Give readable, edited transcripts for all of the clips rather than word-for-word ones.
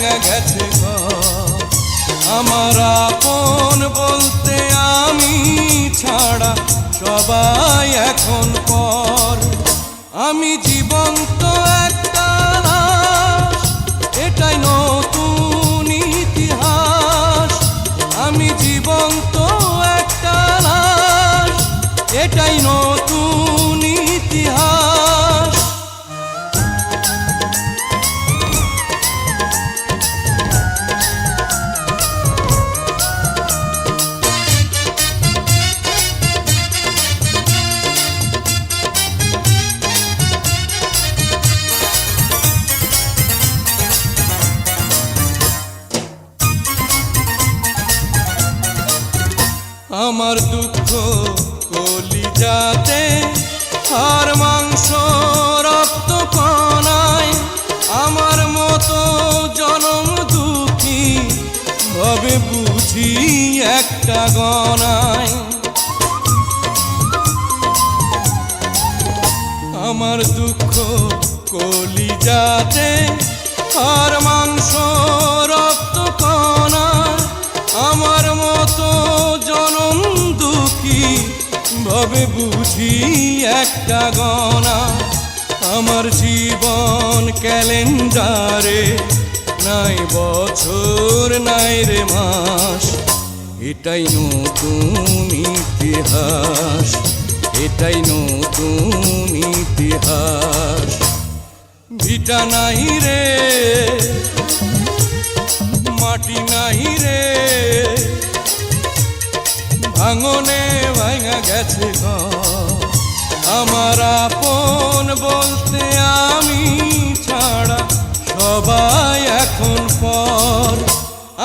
ভাঙা গেছে ঘর। আমার আপন বলতে আমি ছাড়া সবাই এখন পর। আমি জীবন্ত একটা লাশ, এটাই নতুন ইতিহাস। আমি জীবন্ত একটা লাশ, এটাই নতুন ইতিহাস। আমার দুঃখ কলিজাতে, আর মাংস রক্ত কণায়। আমার মতো জনম দুঃখী ভাবে বুঝি একটা গণায়। আমার দুঃখ কলিজাতে, আর মাংস রক্ত কণায়। আমার মতো জনম দুঃখী ভাবে বুঝি একটা গণা। আমার জীবন ক্যালেন্ডারে নাই বছর নাই রে মাস, এটাই নতুন ইতিহাস, এটাই নতুন ইতিহাস। ভিটা নাই রে, মাটি নাই রে, ভাঙনে ভাঙা গেছে ঘর। আমার আপন বলতে আমি ছাড়া সবাই এখন পর।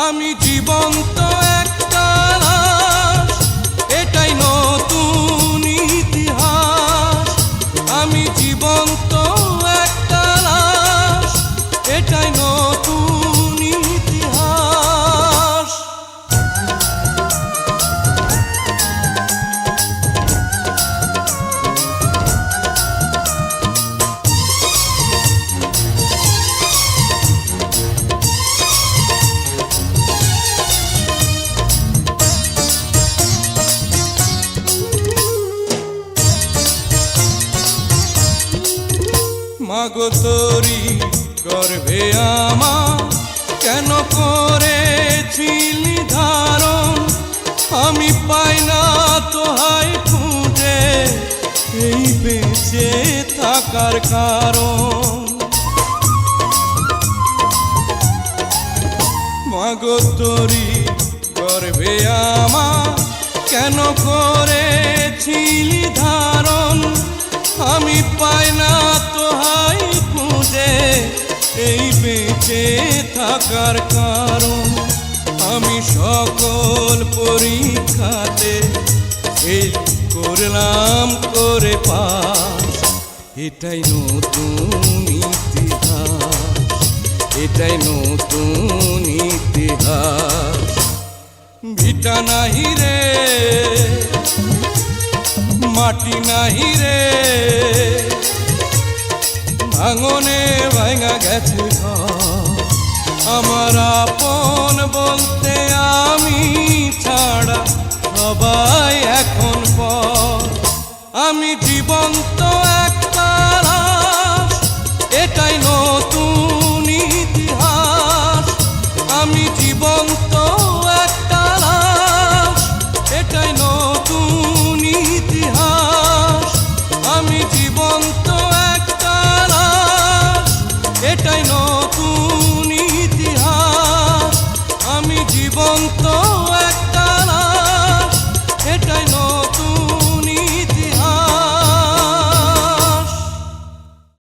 আমি জীবন্ত একটা লাশ, এটাই নতুন ইতিহাস। আমি জীবন্ত একটা লাশ, এটাই নতুন ইতিহাস। মাগো তোরি গর্ভে আমার কেন করেছিলি ধারণ? আমি পাই না তোহাই খুঁজে এই বেঁচে থাকার কারণ। মাগো তোরি গর্ভে আমার কেন করেছিলি ধারণ? আমি পাই না তোহাই খুঁজে এই বেঁচে থাকার কারণ। আমি সকল পরীক্ষাতে এই করলাম করে পাস, এটাই নতুন ইতিহাস, এটাই নতুন ইতিহাস। ভিটা নাহি রে, মাটি নাহি রে, ভাঙনে ভাঙা গেছে ঘর। আমার আপন বলতে আমি ছাড়া সবাই এখন পর। আমি জীবন্ত একটা লাশ, এটাই নতুন ইতিহাস। আমি জীবন্ত একটা লাশ, এটাই নতুন ইতিহাস। আমি জীবন্ত একটা লাশ, এটাই নতুন ইতিহাস। আমি জীবন্ত একটা